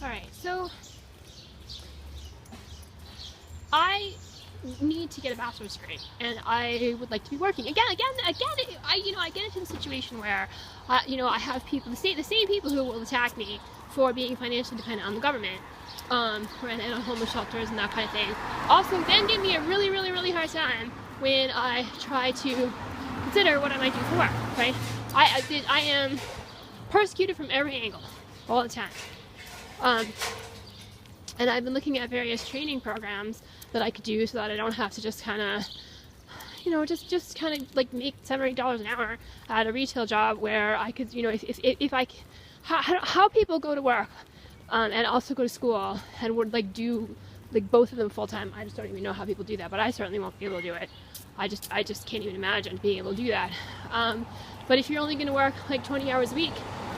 Alright, so I need to get a bachelor's degree, and I would like to be working. Again, I get into the situation where, I have people, the same people who will attack me for being financially dependent on the government, and on homeless shelters and that kind of thing. Also, then give me a really, really, really hard time when I try to consider what I might do for work, right? I am persecuted from every angle, all the time. And I've been looking at various training programs that I could do so that I don't have to just kind of, just kind of like make $7 or $8 an hour at a retail job, where I could, how people go to work, and also go to school and would like do like both of them full time. I just don't even know how people do that, but I certainly won't be able to do it. I just can't even imagine being able to do that. But if you're only going to work like 20 hours a week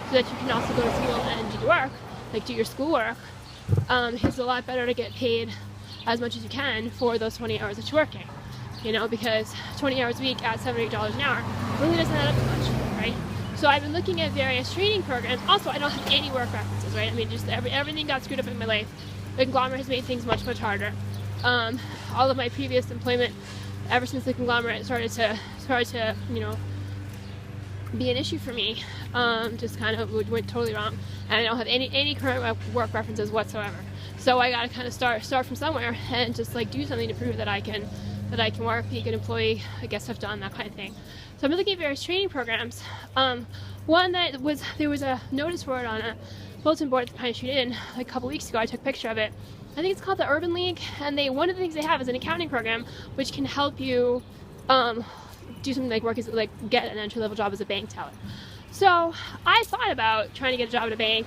so that you can also go to school and do your work, like do your schoolwork, it's a lot better to get paid as much as you can for those 20 hours that you're working, because 20 hours a week at $7 or $8 an hour really doesn't add up to much, right? So I've been looking at various training programs. Also, I don't have any work references, right? I mean, just everything got screwed up in my life. The conglomerate has made things much, much harder. All of my previous employment, ever since the conglomerate started to be an issue for me, just kind of went totally wrong, and I don't have any current work references whatsoever. So I got to kind of start from somewhere and just like do something to prove that I can work, be a good employee, get stuff done, that kind of thing. So I've been looking at various training programs. One that there was a notice for it on a bulletin board at the Pine Street Inn like a couple weeks ago. I took a picture of it. I think it's called the Urban League, and one of the things they have is an accounting program which can help you do something like get an entry-level job as a bank teller. So I thought about trying to get a job at a bank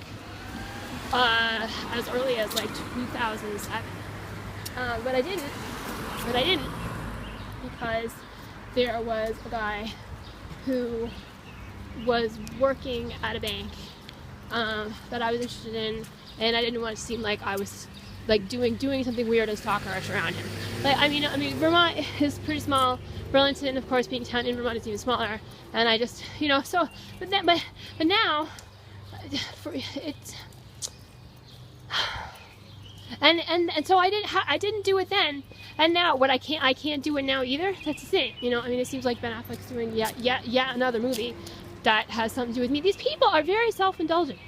as early as like 2007, but I didn't because there was a guy who was working at a bank that I was interested in, and I didn't want to seem like I was like doing something weird and stalkerish around him. Like, I mean, Vermont is pretty small. Burlington, of course, being a town in Vermont, is even smaller. And I just, so, but now, it's, and so I didn't do it then. And now, I can't do it now either. That's the thing, I mean, it seems like Ben Affleck's doing yet another movie that has something to do with me. These people are very self-indulgent.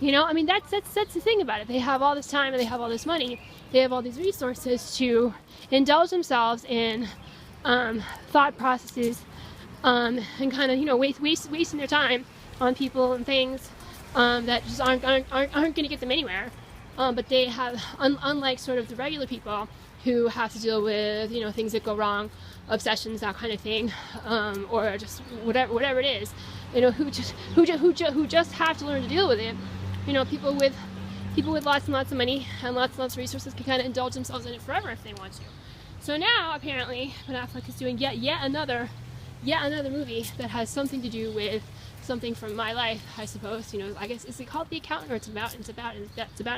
I mean, that's the thing about it. They have all this time and they have all this money. They have all these resources to indulge themselves in thought processes, and kind of wasting their time on people and things that just aren't going to get them anywhere. But they have, unlike sort of the regular people who have to deal with things that go wrong, obsessions, that kind of thing, or just whatever it is, who just have to learn to deal with it. People with lots and lots of money and lots of resources can kind of indulge themselves in it forever if they want to. So now, apparently, Ben Affleck is doing yet another movie that has something to do with something from my life, I suppose. I guess, is it called The Accountant, or it's about an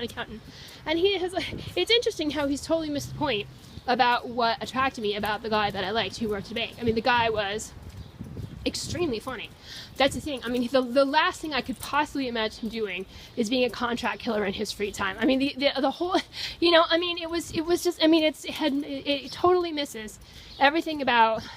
accountant? And it's interesting how he's totally missed the point about what attracted me about the guy that I liked who worked at a bank. I mean, the guy was extremely funny. That's the thing. I mean, the last thing I could possibly imagine him doing is being a contract killer in his free time. I mean, the whole, I mean, it was just, I mean, it totally misses everything about the